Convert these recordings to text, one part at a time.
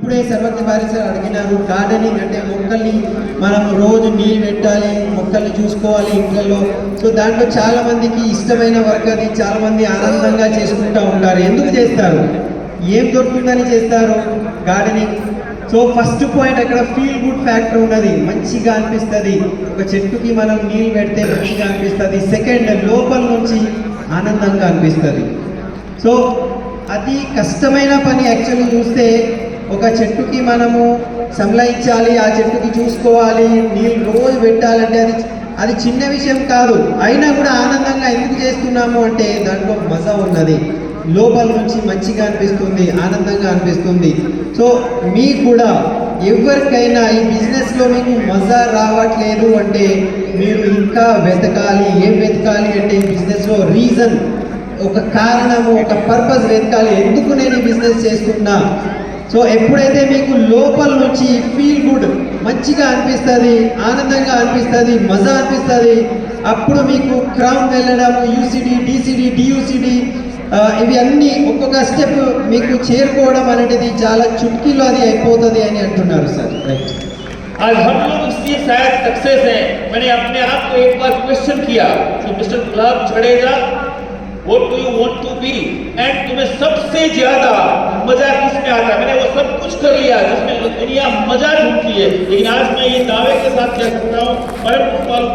ఇప్పుడే సర్వజ్ఞ భార్య సార్ అడిగినారు, గార్డెనింగ్ అంటే మొక్కల్ని మనం రోజు నీళ్ళు పెట్టాలి, మొక్కల్ని చూసుకోవాలి ఇంట్లో. సో దాంట్లో చాలా మందికి ఇష్టమైన వర్క్ అది, చాలా మంది ఆనందంగా చేసుకుంటూ ఉంటారు. ఎందుకు చేస్తారు, ఏం దొరుకుతుందని చేస్తారు గార్డెనింగ్? సో ఫస్ట్ పాయింట్ అక్కడ ఫీల్ గుడ్ ఫ్యాక్టర్ ఉన్నది, మంచిగా అనిపిస్తుంది. ఒక చెట్టుకి మనం నీళ్ళు పెడితే మంచిగా అనిపిస్తుంది. సెకండ్, లోపల నుంచి ఆనందంగా అనిపిస్తుంది. సో అది కష్టమైన పని యాక్చువల్లీ చూస్తే. ఒక చెట్టుకి మనము సంలయించాలి, ఆ చెట్టుకి చూసుకోవాలి, నీళ్ళు రోజు పెట్టాలంటే అది చిన్న విషయం కాదు. అయినా కూడా ఆనందంగా ఎందుకు చేస్తున్నాము అంటే దాంట్లో మజా ఉన్నది, లోపల నుంచి మంచిగా అనిపిస్తుంది, ఆనందంగా అనిపిస్తుంది. సో మీకు కూడా ఎవరికైనా ఈ బిజినెస్లో మీకు మజా రావట్లేదు అంటే మీరు ఇంకా వెతకాలి. ఏం వెతకాలి అంటే ఈ బిజినెస్లో రీజన్, ఒక కారణము, ఒక పర్పస్ వెతకాలి, ఎందుకు నేను ఈ బిజినెస్ చేస్తున్నా. సో ఎప్పుడైతే మీకు లోపల నుంచి ఫీల్ గుడ్, మంచిగా అనిపిస్తుంది, ఆనందంగా అనిపిస్తుంది, మజా అనిపిస్తుంది, అప్పుడు మీకు క్రౌన్ వెళ్ళడం, యూసిడి, డిసిడి, డియూసిడి ఇవి అన్నీ ఒక్కొక్క స్టెప్ మీకు చేరుకోవడం అనేది చాలా చుట్కీలో అది అయిపోతుంది అని అంటున్నారు సార్. రైట్. आज हम लोग इसलिए शायद सक्सेस हैं। मैंने अपने आप को एक बार क्वेश्चन किया कि mister gulab Jadeja, What do you want to be? And तुम्हें सबसे ज्यादा मजा किस में आता है? मैंने वो सब कुछ कर लिया जिसमें दुनिया मजा ढूंढती है, लेकिन आज मैं ये दावे के साथ कह सकता हूँ,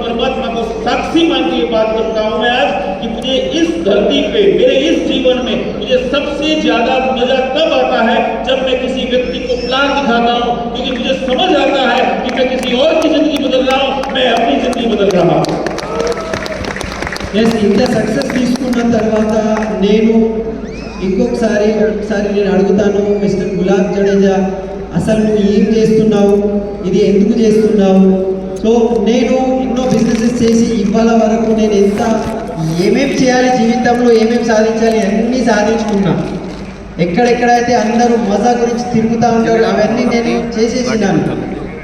परमात्मा को साक्षी मान के ये बात करता हूँ मैं आज, कि मुझे इस धरती पे, मेरे इस जीवन में मुझे सबसे ज्यादा मजा तब आता है जब मैं किसी व्यक्ति को प्लान दिखाता हूँ, क्योंकि मुझे समझ आता है कि मैं किसी और की जिंदगी बदल रहा हूँ, मैं अपनी जिंदगी बदल रहा हूँ। ఎస్, ఇంత సక్సెస్ తీసుకున్న తర్వాత నేను ఒకసారి నేను అడుగుతాను, మిస్టర్ గులాబ్ జడేజా, అసలు నువ్వు ఏం చేస్తున్నావు, ఇది ఎందుకు చేస్తున్నావు? సో నేను ఎన్నో బిజినెసెస్ చేసి ఇవాళ వరకు నేను ఏమేమి చేయాలి జీవితంలో, ఏమేమి సాధించాలి అన్నీ సాధించుకున్నా. ఎక్కడెక్కడైతే అందరూ మజా గురించి తిరుగుతూ ఉంటారు అవన్నీ నేను చేసేసినాను.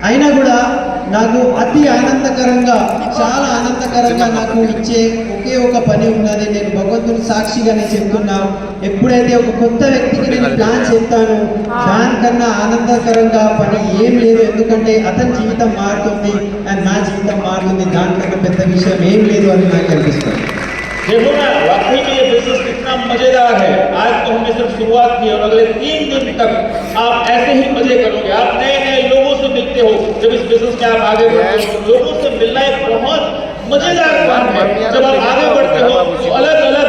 అయినా కూడా నాకు అతి ఆనందకరంగా, చాలా ఆనందకరంగా నాకు ఇచ్చే ఒకే ఒక పని ఉన్నది. నేను భగవంతుని సాక్షిగా నేను చెప్తున్నా, ఎప్పుడైతే ఒక కొత్త వ్యక్తికి నేను ప్లాన్ చెప్తాను, దానికన్నా ఆనందకరంగా పని ఏం లేదు. ఎందుకంటే అతని జీవితం మారుతుంది అండ్ నా జీవితం మారుతుంది, దానికన్నా పెద్ద విషయం ఏం లేదు అని నాకు అనిపిస్తుంది. देखो ना, वाकई में ये बिजनेस कितना मजेदार है। आज तो हमने सिर्फ शुरुआत की और अगले 3 दिन तक आप ऐसे ही मजे करोगे। आप नए नए लोगों से मिलते हो जब इस बिजनेस में आप आगे बढ़ते हो। लोगों से मिलना एक बहुत मजेदार काम है। जब आप आगे बढ़ते हो तो अलग अलग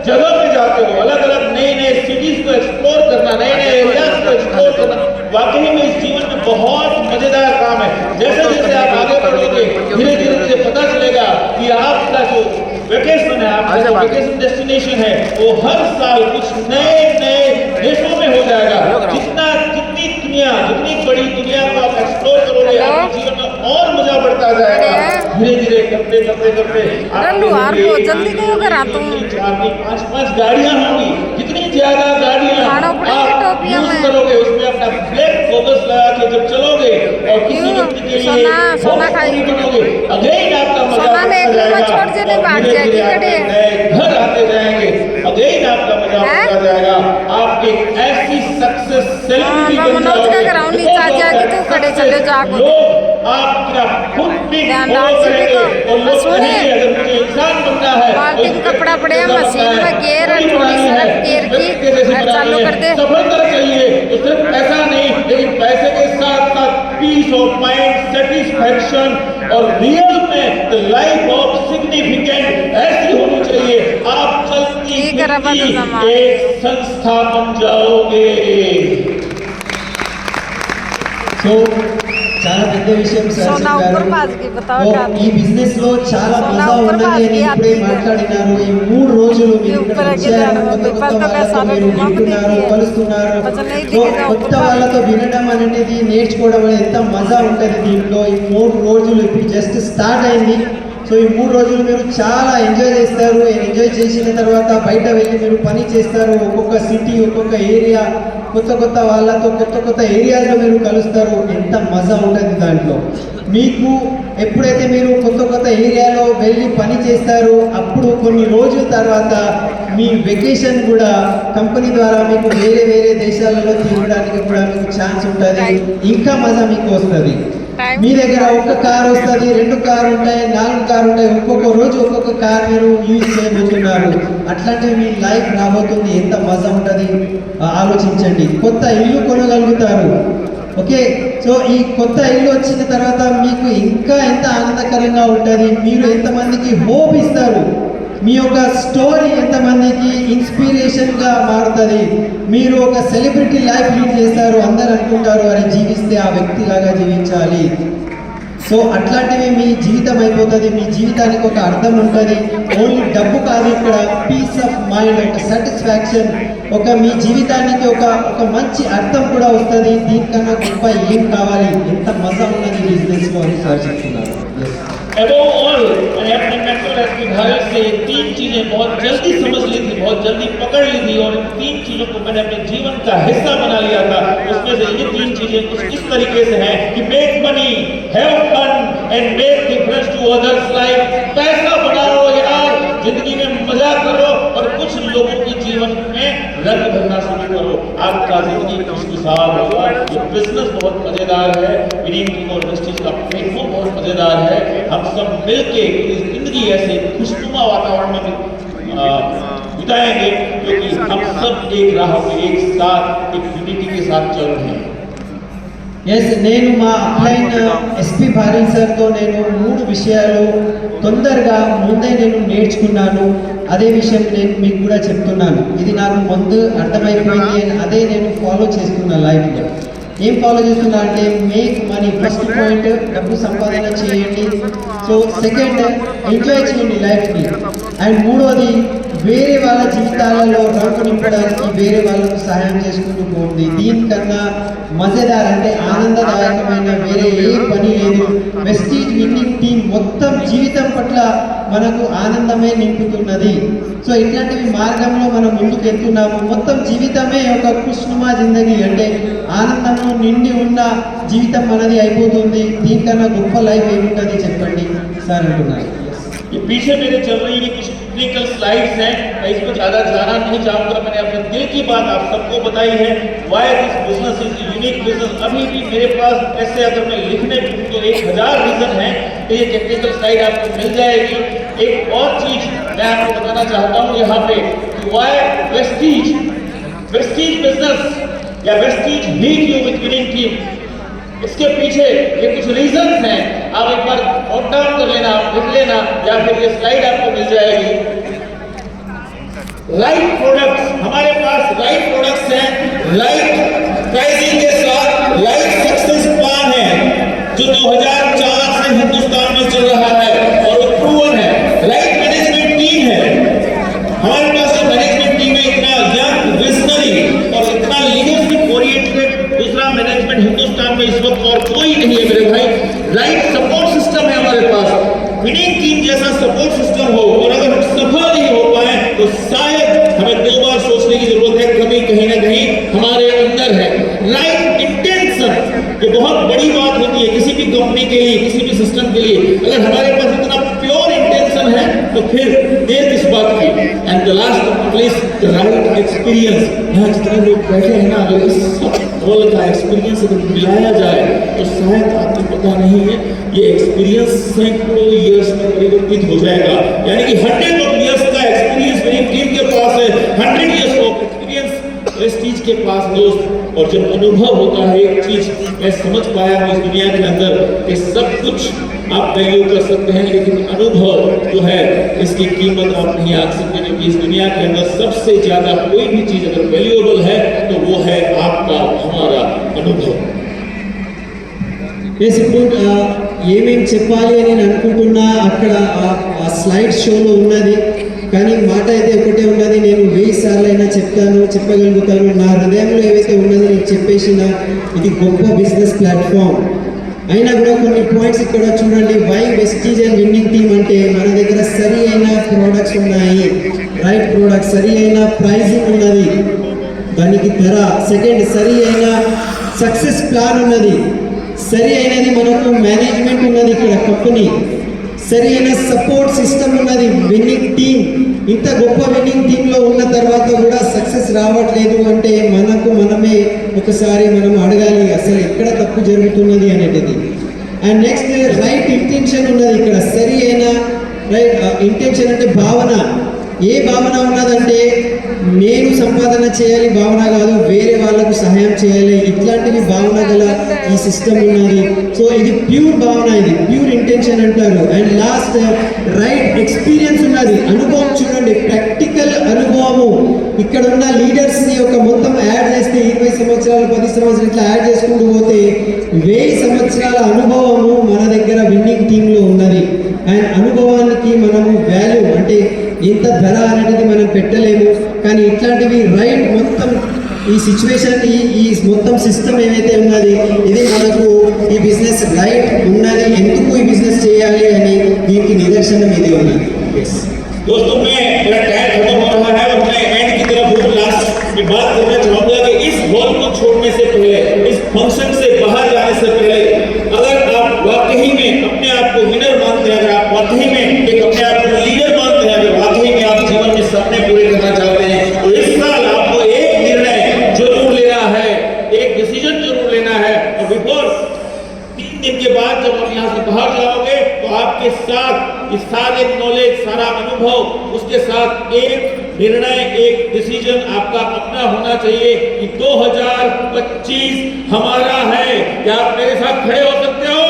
जगह पे जाते हो, अलग अलग नए नए सिटीज को एक्सप्लोर करना, नए नए एरियाज को एक्सप्लोर करना वाकई में इस जीवन में बहुत मजेदार काम है। जैसे जैसे आप आगे बढ़ोगे धीरे धीरे मुझे पता चलेगा कि आपका जो वेकेशन है, आपका जो वेकेशन डेस्टिनेशन है, वो हर साल कुछ नए नए देशों में हो जाएगा। जितनी बड़ी दुनिया को आप एक्सप्लोर करोगे, आपके जीवन में और मजा बढ़ता जाएगा। धीरे धीरे करते करते करते जल्दी कहीं होगा रात में 4-5 गाड़ियां होंगी। जितनी ज्यादा गाड़ियां आप यूज करोगे उसमें अपना ब्लैक फोकस लगा के जब चलोगे और किसी व्यक्ति के लिए बनोगे, अगेन आपका मजा घर आते जाएंगे, अगेन आपका मजा बढ़ता जाएगा। आप एक ऐसी सक्सेस सेलिब्रिटी बन जाओगे। लोग आपका खुद भी फॉलो करेंगे और लोग कहेंगे अगर मुझे इंसान बनना है कपड़ा पड़े मशीन में गेयर थोड़ी गेयर की चालू कर दे। सफलता चाहिए तो सिर्फ पैसा नहीं, लेकिन पैसे के साथ साथ पीस ऑफ माइंड, सेटिस्फैक्शन और रियल में द लाइफ ऑफ सिग्निफिकेंट ऐसी होनी चाहिए। आप चलती एक संस्था बन जाओगे। సో చాలా పెద్ద విషయం సార్ చెప్పారు. ఈ బిజినెస్ లో చాలా మజా ఉన్నది అని ఇప్పుడే మాట్లాడినారు. ఈ 3 రోజులు మీరు ఇక్కడ వచ్చారు, కొత్త వాళ్ళతో మీరు వింటున్నారు, కలుస్తున్నారు. కొత్త వాళ్ళతో వినడం అనేది, నేర్చుకోవడం అనేది ఎంత మజా ఉంటుంది దీంట్లో. ఈ 3 రోజులు ఇప్పుడు జస్ట్ స్టార్ట్ అయింది. సో ఈ 3 రోజులు మీరు చాలా ఎంజాయ్ చేస్తారు. ఎంజాయ్ చేసిన తర్వాత బయట వెళ్ళి మీరు పని చేస్తారు. ఒక్కొక్క సిటీ, ఒక్కొక్క ఏరియా, కొత్త వాళ్ళతో కొత్త ఏరియాలో మీరు కలుస్తారు. ఎంత మజా ఉంటుంది దాంట్లో. మీకు ఎప్పుడైతే మీరు కొత్త ఏరియాలో వెళ్ళి పని చేస్తారో అప్పుడు కొన్ని రోజుల తర్వాత మీ వెకేషన్ కూడా కంపెనీ ద్వారా మీకు వేరే దేశాలలో తిరగడానికి కూడా మీకు ఛాన్స్ ఉంటుంది. ఇంకా మజా మీకు వస్తుంది. మీ దగ్గర ఒక కార్ వస్తుంది, 2 కార్ ఉంటాయి, 4 కార్ ఉంటాయి. ఒక్కొక్క రోజు ఒక్కొక్క కార్ మీరు యూజ్ చేయబోతున్నారు. అట్లాంటివి మీ లైఫ్ రాబోతుంది. ఎంత మజా ఉంటుంది ఆలోచించండి. కొత్త ఇల్లు కొనగలుగుతారు. ఓకే, సో ఈ కొత్త ఇల్లు వచ్చిన తర్వాత మీకు ఇంకా ఎంత ఆనందకరంగా ఉంటుంది. మీరు ఎంతమందికి హోప్ ఇస్తారు. మీ యొక్క స్టోరీ ఎంతమందికి ఇన్స్పిరేషన్గా మారుతుంది. మీరు ఒక సెలబ్రిటీ లైఫ్ లీడ్ చేస్తారు. అందరు అనుకుంటారు అరే జీవిస్తే ఆ వ్యక్తిలాగా జీవించాలి. సో అట్లాంటివి మీ జీవితం అయిపోతుంది. మీ జీవితానికి ఒక అర్థం ఉంటుంది. ఓన్లీ డబ్బు కాదు, ఇక్కడ పీస్ ఆఫ్ మైండ్, ఒక సాటిస్ఫాక్షన్, ఒక మీ జీవితానికి ఒక మంచి అర్థం కూడా వస్తుంది. దీనికన్నా గొప్ప ఏం కావాలి. ఎంత మజా ఉన్నది బిజినెస్లో అని సార్ చెప్తున్నారు. Above all, मैंने अपने मेंटर की भारत से 3 चीजें बहुत जल्दी समझ ली थी, बहुत जल्दी पकड़ ली थी और इन 3 चीजों को मैंने अपने जीवन का हिस्सा बना लिया था. उसमें से ये 3 चीजें कुछ इस तरीके से हैं कि make money, have fun and make difference to others life. पैसा बनाओ यार, जिंदगी में मजा करो और कुछ लोगों के जीवन में रंग भरना शुरू करो. आपका जिंदगी खुशहाल होगा. ये बिजनेस बहुत मजेदार है. विनीत टीम और वेस्टीज का प्लेटफॉर्म बहुत मजेदार है. हम सब मिलके जिंदगी ऐसे खुशनुमा वातावरण में बिताएंगे क्योंकि हम सब एक राह पे एक साथ एक यूनिटी के साथ चल रहे हैं. ఎస్, నేను మా అప్లైన్ ఎస్పీ భారీ సార్తో నేను 3 విషయాలు తొందరగా ముందే నేను నేర్చుకున్నాను. అదే విషయం నేను మీకు కూడా చెప్తున్నాను. ఇది నాకు ముందు అర్థమైపోయింది అని అదే నేను ఫాలో చేస్తున్నా లైఫ్లో. ఏం ఫాలో చేస్తున్నా అంటే మేక్ మనీ. ఫస్ట్ పాయింట్ డబ్బు సంపాదన చేయండి. సో సెకండ్ ఎంజాయ్ చేయండి లైఫ్ని. అండ్ మూడోది వేరే వాళ్ళ జీవితాలలో రంగు నింపడానికి వేరే వాళ్ళకు సహాయం చేసుకుంటూ పోండి. దీనికన్నా మజేదార్ అంటే ఆనందదాయకమైన వేరే ఏ పని లేదు. వెస్టీజ్ విన్నింగ్ టీం మొత్తం జీవితం పట్ల మనకు ఆనందమే నింపుతున్నది. సో ఇట్లాంటివి మార్గంలో మనం ముందుకు వెళ్తున్నాము. మొత్తం జీవితమే ఒక ఖుష్నుమా జిందగీ, అంటే ఆనందంలో నిండి ఉన్న జీవితం మనది అయిపోతుంది. దీనికన్నా గొప్ప లైఫ్ ఏముంటుంది చెప్పండి సార్ అంటున్నారు. ये पीछे मेरे चल रही है कुछ टेक्निकल स्लाइड्स हैं. मैं इसमें ज़्यादा जाना नहीं चाहूँगा. मैंने अपने दिल की बात आप सबको बताई है. Why this business is unique business. अभी भी मेरे पास ऐसे अगर मैं लिखने तो 1000 रीज़न है. तो ये टेक्निकल स्लाइड आपको मिल जाएगी. एक और चीज़ मैं आपको बताना चाहता हूँ यहाँ पे कि वाई वेस्टीज बिजनेस या Vestige meet you with winning team. इसके पीछे ये कुछ रीजंस हैं. आप एक बार नोट डाउन कर लेना, आप लिख लेना या फिर ये स्लाइड आपको मिल जाएगी. राइट प्रोडक्ट्स, हमारे पास राइट प्रोडक्ट्स हैं, राइट प्राइसिंग के साथ राइट सक्सेस प्लान है जो 2004 से हिंदुस्तान में चल रहा है और वो प्रूवन है. राइट मैनेजमेंट टीम है. हमारे पास जो मैनेजमेंट टीम है इतना यंग, विजनरी और इतना लीडरशिप ओरिएंटेड दूसरा मैनेजमेंट हिंदुस्तान में इस वक्त और कोई नहीं है मेरे भाई. राइट सपोर्ट सिस्टम है हमारे पास. विनिंग टीम जैसा सपोर्ट सिस्टम हो और अगर हम सफल नहीं हो पाए तो शायद हमें 2 बार सोचने की जरूरत है. कभी कहीं ना कहीं हमारे अंदर है. राइट इंटेंशन, ये बहुत बड़ी बात होती है किसी भी कंपनी के लिए, किसी भी सिस्टम के लिए. अगर हमारे पास इतना प्योर इंटेंशन है तो फिर देर किस बात की. And the last please the right experience. यहाँ जितने लोग बैठे हैं ना, अगर इस रोल का एक्सपीरियंस अगर मिलाया जाए तो शायद आपको पता नहीं है ये एक्सपीरियंस सैकड़ों ईयर्स में परिवर्तित हो जाएगा. यानी कि 100 ईयर्स का एक्सपीरियंस मेरी टीम के पास है, 100 ईयर्स ऑफ एक्सपीरियंस प्रेस्टीज के पास दोस्त. और जब अनुभव होता है एक चीज मैं समझ पाया हूँ इस दुनिया के अंदर कि सब कुछ आप वैल्यू कर सकते हैं लेकिन अनुभव जो है इसकी कीमत आप नहीं आंक सकते. क्योंकि इस दुनिया के अंदर सबसे ज्यादा कोई भी चीज अगर वैल्यूएबल है तो वो है आपका हमारा अनुभव. ఇప్పుడు ఏమేమి చెప్పాలి అని నేను అనుకుంటున్నా అక్కడ ఆ స్లైడ్ షోలో ఉన్నది. కానీ మాట అయితే ఒకటే ఉన్నది. నేను 1000 సార్లు అయినా చెప్పగలుగుతాను. నా హృదయంలో ఏవైతే ఉన్నది నేను చెప్పేసిన ఇది గొప్ప బిజినెస్ ప్లాట్ఫామ్. అయినా కూడా కొన్ని పాయింట్స్ ఇక్కడ చూడండి. Why Vestige and winning team అంటే మన దగ్గర సరి అయిన ప్రోడక్ట్స్ ఉన్నాయి, రైట్ ప్రోడక్ట్స్, సరి అయిన ప్రైజింగ్ ఉన్నది, దానికి ధర, సెకండ్ సరి అయిన సక్సెస్ ప్లాన్ ఉన్నది, సరి అయినది మనకు మేనేజ్మెంట్ ఉన్నది, ఇక్కడ కంపెనీ సరి అయిన సపోర్ట్ సిస్టమ్ ఉన్నది. విన్నింగ్ టీమ్, ఇంత గొప్ప విన్నింగ్ టీంలో ఉన్న తర్వాత కూడా సక్సెస్ రావట్లేదు అంటే మనమే ఒకసారి మనం అడగాలి అసలు ఎక్కడ తప్పు జరుగుతున్నది అనేది. అండ్ నెక్స్ట్ రైట్ ఇంటెన్షన్ ఉన్నది ఇక్కడ. సరి అయిన రైట్ ఇంటెన్షన్ అంటే భావన. ఏ భావన ఉన్నదంటే నేను సంపాదన చేయాలి భావన కాదు, వేరే వాళ్ళకు సహాయం చేయాలి, ఇట్లాంటివి భావన గల ఈ సిస్టమ్ ఉన్నది. సో ఇది ప్యూర్ భావన, ఇది ప్యూర్ ఇంటెన్షన్ అంటారు. అండ్ లాస్ట్ రైట్ ఎక్స్పీరియన్స్ ఉన్నది, అనుభవం. చూడండి ప్రాక్టికల్ అనుభవము. ఇక్కడ ఉన్న లీడర్స్ యొక్క మొత్తం యాడ్ చేస్తే 20 సంవత్సరాలు 10 సంవత్సరాలు ఇట్లా యాడ్ చేసుకుంటూ పోతే 1000 సంవత్సరాల అనుభవము మన దగ్గర విన్నింగ్ టీంలో ఉన్నది. అండ్ అనుభవానికి మనము వాల్యూ అంటే ఇంత ధర అనేది మనం పెట్టలేము, కానీ ఇట్లాంటివి రైట్ మొత్తం ఈ సిచ్యువేషన్ ఈ మొత్తం సిస్టమ్ ఏవైతే ఉన్నది ఇది మనకు ఈ బిజినెస్ రైట్ ఉన్నది, ఎందుకు ఈ బిజినెస్ చేయాలి అని దీనికి నిదర్శనం ఇది ఉన్నది. दोस्तों मेरा टाइम खत्म हो रहा है और मैं एंड की तरफ लास्ट में बात करना चाहूंगा कि इस हॉल को छोड़ने से पहले, इस फंक्शन से बाहर जाने से पहले, अगर आप वाकई में अपने आप को विनर मानते हैं, अगर आप वाकई में एक अपने आप को लीडर मानते हैं, अगर वाकई में आप जीवन में सपने पूरे करना चाहते हैं, तो इस साल आपको एक निर्णय जरूर लेना है, एक डिसीजन जरूर लेना है। और बिफोर 3 दिन के बाद जब आप यहाँ से बाहर जाओगे तो आपके साथ इस सारे नॉलेज, सारा अनुभव, उसके साथ एक निर्णय, एक डिसीजन आपका अपना होना चाहिए कि 2025 हमारा है। क्या आप मेरे साथ खड़े हो सकते हो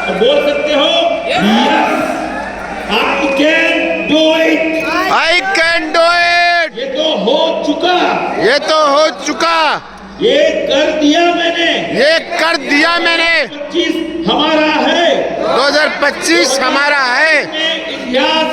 और बोल सकते हो यस, आप can do it, I can do it. ये तो हो चुका, ये तो हो चुका, ये कर दिया मैंने, ये कर दिया मैंने। 25 हमारा है, 2025 हमारा है। इतिहास